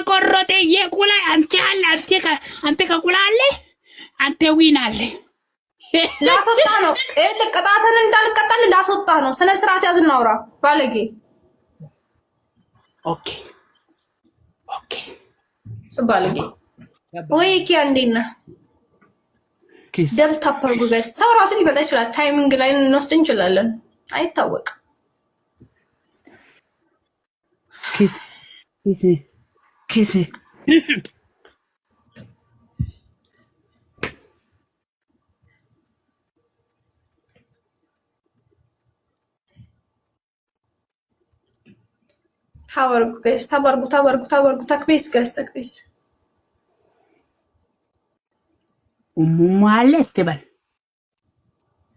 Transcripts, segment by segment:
ቆረጠ የቁላ አንተ ከቁላ አለ አንተ ዊን አለ ላስወጣ ነው ቅጣትን እንዳልቀጣል ላስወጣ ነው ስነ ስርዓት ያዝ እናውራ ባለጌ ኦኬ ባለጌ ወይ ኪያንዲና ደብል ታፐር ጉጋይ ሰው ራሱ ሊመጣ ይችላል ታይሚንግ ላይ እንወስድ እንችላለን አይታወቅ ኪስ ታበርጉ ተክቢስ ገስተክቢስ ማለት ትበል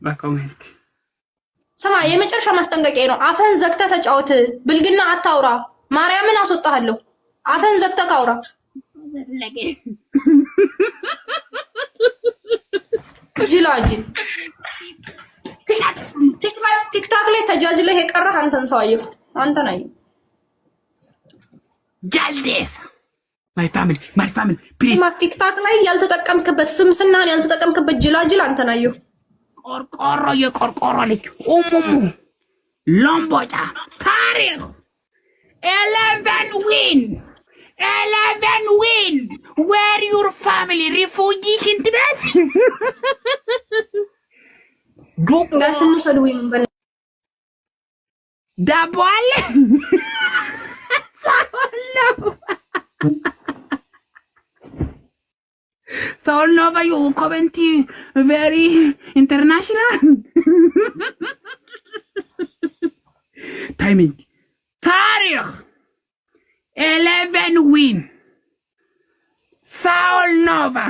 በኮሜንት ሰማ የመጨረሻ ማስጠንቀቂያ ነው አፈን ዘግተህ ተጫወት ብልግና አታውራ ማርያምን አስወጣለሁ አፈን ዘግተህ ካውራ ጅላጂ ቲክታክ ላይ ተጃጅለህ የቀረህ አንተን ሰውዬው አንተን አየሁ ጃልዴስ my family please ቲክታክ ላይ ያልተጠቀምክበት ስምስናን ያልተጠቀምክበት ጅላጅል አንተን አየሁ ቆርቆሮ ልጅ ኡሙሙ ሎምቦጫ ታሪክ 11 win where your family refugee ሽንት ቤት ጋስኑ ሰድዊ ምን ዳቦ አለ Soul Nova, you comment very international. Timing. Tarikh 11 win. Soul Nova.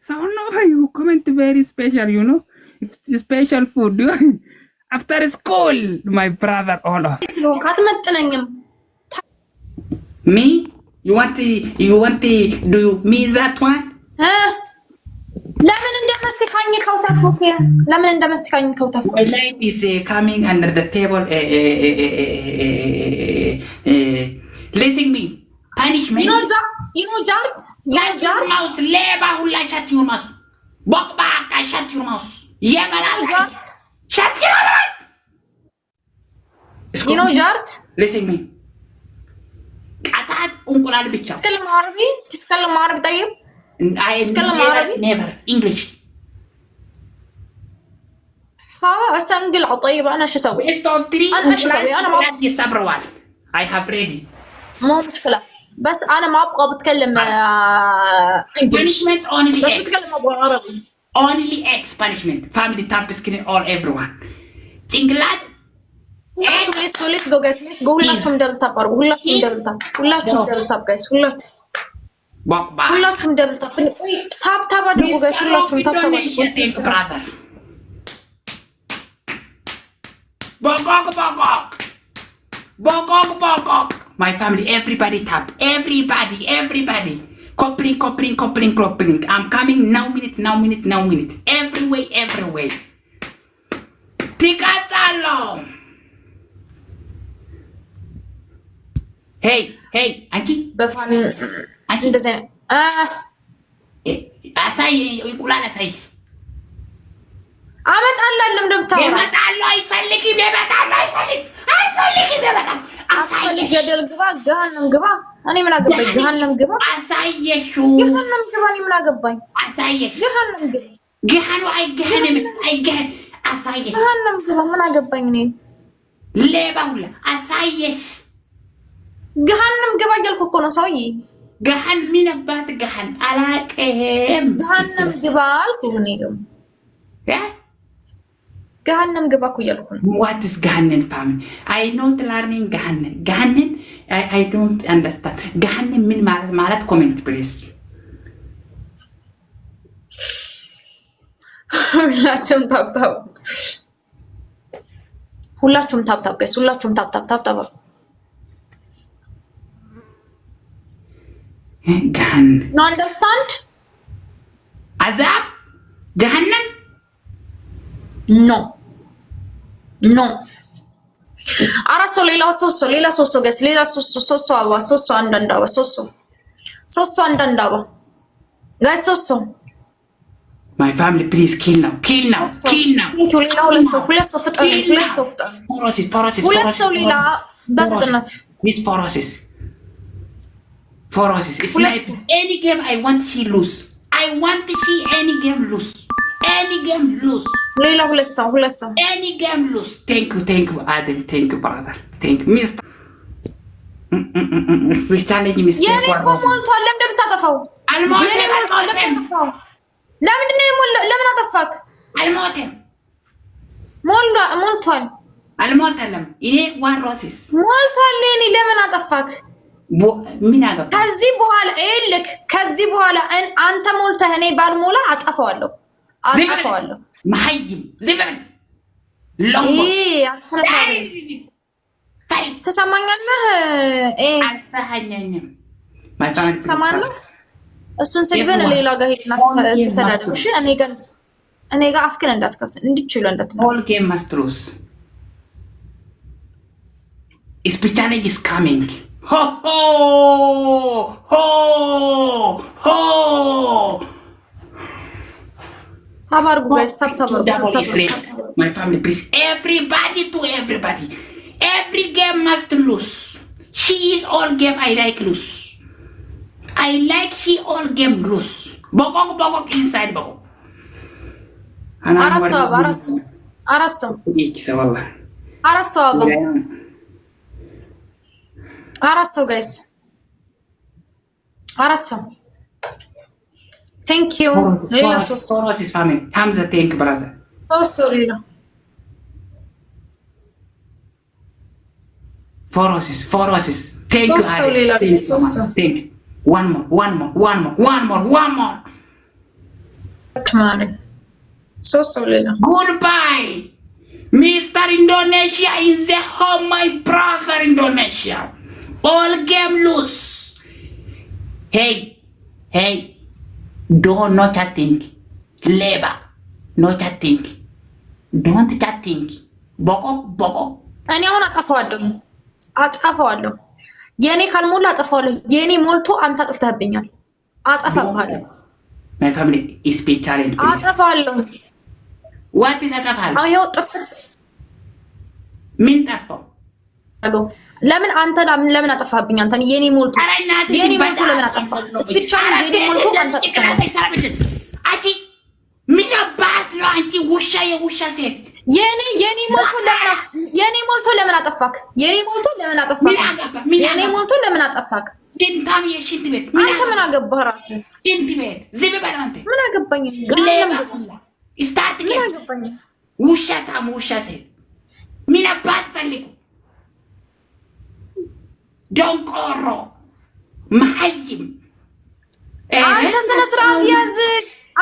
Soul Nova, you comment very special, you know. It's special food. After school, my brother, all of. Me? You want to do me that one? ለምን እንደምስተካኝ ከውታፎክ ለምን እንደምስተካኝ ከውታፎክ My life is coming under the table. Listen me. Punishment. You know Jart? Mouse. Leba hula shut your mouth. Walk back. I shut your mouth. Jart? Shut your mouth. You know Jart? Listen me. قطعت انقلال بيتشا تتكلم عربي طيب تتكلم عربي never English خلاص انقلع طيب انا شو اسوي انا ايش اسوي انا ما بدي صبروال I have ready مو مشكله بس انا ما ابغى بتكلم punishment only بس بتكلم ابغى عربي only X punishment family tap screen all everyone انقلال let's go guys let's go ሁላችሁም ደብል ታፕ አድርጉ ሁላችሁም ደብል ታፕ ጋይስ ሁላችሁም ደብል ታፕ ታፕ አድርጉ ጋይስ ሁላችሁም ታፕ brother bokok my family everybody tap everybody coupling I'm coming now minute everywhere tikatalo Hey, አንቺ በፋን እንደዚህ አሳይ ይቁላል አሳይ አመጣለሁ እንደምታው ይመጣለሁ አይፈልግም አሳይ ገደል ግባ ገሃነም ግባ እኔ ምን አገባኝ ገሃነም ግባ አሳየሹ ገሃነም ግባ እኔ ምን አገባኝ አሳየሽ ገሃነም ግባ ገሃኑ አይገሃነም አሳየሽ ገሃነም ግባ ምን አገባኝ እኔ ሌባ ሁላ አሳየሽ ገሃነም ገባ እያልኩ እኮ ነው ሰውዬ ገሃን ምን አባት ገሃን አላቀም ገሃነም ግባ አልኩ እኔ ደግሞ ገሃነም ግባ እኮ እያልኩ ነው what is ገሃነም family I not learning ገሃነም I don't understand ገሃነም ምን ማለት comment please ሁላችሁም ታፕታፕ ጋይስ ሁላችሁም ታፕታፕ ገሃነም no understand عذاب جهنم no አራት ሰው ሌላ ሶስት ሰው ገስ ሌላ ሶስት ሰው አበባ ሶስት ሰው አንዳንድ አበባ ሶስት ሰው አንዳንድ አበባ ጋይስ ሶስት ሰው My family, please kill now. ሌላ ሁለት ሰው ፍጠሩ ሁለት ሰው ሌላ በፍጥነት Forces. It's like any game I want she lose. I want she any game lose. ሌላ ሁለት ሰው Any game lose. Thank you, Adam. Thank you, brother. Thank you, Mister. Challenge Mister. የኔ ሞልቷል። ለምን እንደምታጠፋው? ለምንድን ነው ለምን አጠፋክ? አልሞተም። ሞልቷል። አልሞተም። እኔ ዋን ሮሲስ ሞልቷል። እኔ ለምን አጠፋክ? ምን አገባ? ከዚህ በኋላ አንተ ሞልተህ እኔ ባልሞላ አጠፋዋለሁ። መሀይም ዝም ተሰማኛለህ? አልሰሃኛኝም። ሰማለህ? እሱን ስድብን ሌላ ጋር ሄድና ተሰዳደብ። እሺ እኔ ጋር አፍክን እንዳትከፍት እንድትችሉ እንዳትነው። All game must lose. Challenge is coming. Ho ho ho. ታባርጉ ጋይስ ታባርጉ። My family, please. Everybody. Every game must lose. She is all game I like lose. I like she all game lose. Bokok inside bokok. አራት ሰው ጋይስ አራት ሰው ቴንክ ዩ ሌላ ሶስት ሀምዛ ቴንክ ብራዘር ሶስት ሌላ ፎሮሲስ ቴንክ ዩ ቴንክ one more goodbye Mr. Indonesia in the home my brother Indonesia all game lose hey don't no chatting labor no chatting don't chatting boko እኔ አሁን አጠፋዋለሁ የኔ ካልሞላ አጠፋዋለሁ የኔ ሞልቶ አንተ አጥፍተህብኛል አጠፋብሃለሁ my family is special and አጠፋዋለሁ what is አጠፋለሁ አው ጥፍት ምን ጠፋው ለምን አንተ ለምን አጠፋብኝ አንተ የኔ ሞልቶ ለምን አጠፋህ ስፒሪቹዋሊ የኔ ሞልቶ አንተ አጥፍተህ አጂ ምን አባት ነው አንቺ የውሻ ሴት የኔ ሞልቶ ለምን አጠፋክ የኔ ሞልቶ ለምን አጠፋክ ጅንታም የሽንት ቤት አንተ ምን አገባህ ራስህ ሽንት ቤት ዝም በል አንተ ምን አገባኝ ስታርት ምን አገባኝ ውሻ ሴት ምን አባት ፈልጉ ዶንቆሮ መሀይም አንተ ስነ ስርዓት ያዝ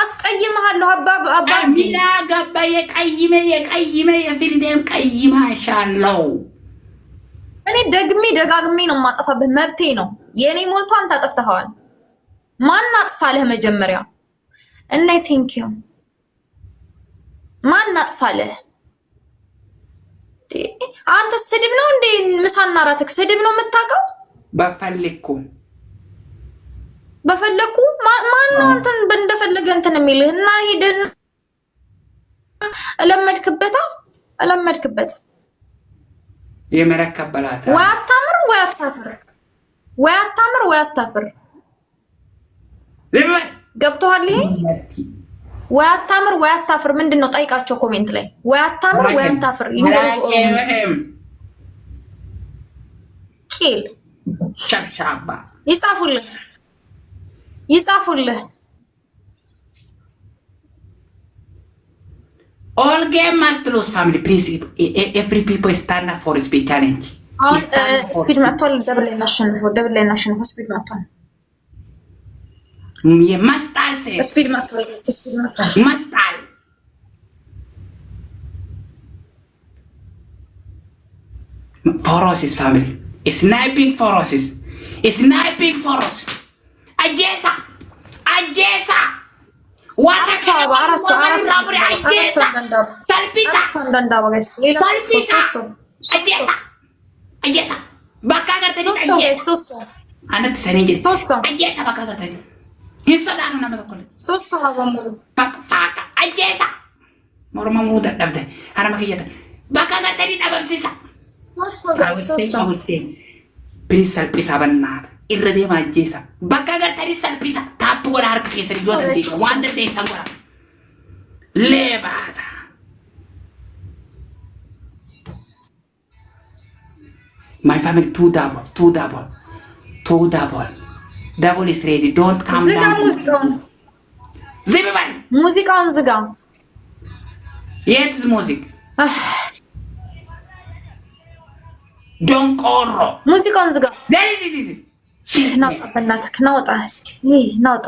አስቀይምሃለሁ አባባ ምን አገባ የቀይመ የፊልም ቀይማሻለሁ እኔ ደጋግሜ ነው የማጠፋብህ መብቴ ነው የኔ ሞልቶ አንተ አጥፍተኸዋል ማን አጥፋለህ መጀመሪያ እና ቴንክ ዩ ማን አጥፋለህ አንተ ስድብ ነው እንዴ ምሳና ራትክ ስድብ ነው የምታውቀው በፈለኩ ማን ነው አንተን እንደፈለገ እንትን የሚልህ እና ሄደን እለመድክበት የመረከበላት ወይ አታፍር ገብቶሃል ይሄ ወይ አታፍር ምንድነው ጠይቃቸው ኮሜንት ላይ ወይ አታፍር ኪል ሻሻባ ይጻፉልህ all game must lose family please every people stand up for speed challenge ስፒድ መጥቷል ደብል ላይ እናሸንፈው ስፒድ መጥቷል የማስጣል ስፒድ መጥቷል ማስጣል Forosis family sniping Forosis Ajesa Ajjeesa bakka agartanii Susso. anatti sanii jedhe Susso. ajjeesa bakka agartanii hin sodaanu nama tokkollee Susso habamuru. bakka ajjeesa morma muu dadhabde harama kiyyatan bakka agartanii dhabamsiisa Awulseen bilis salphisa bannaata irra deema ajjeesa bakka agartanii salphisa taappi godha harka keessanii yoo dandeessa waan dandeessan godha leebaata. My family two double. Double is ready. Don't come ዝጋ down. ሙዚቃውን Zip it. ሙዚቃውን ዝጋ። Yes, music. Don't corro. ሙዚቃውን ዝጋ። Zeri. ናውጣ በእናትህ ናውጣ። ናውጣ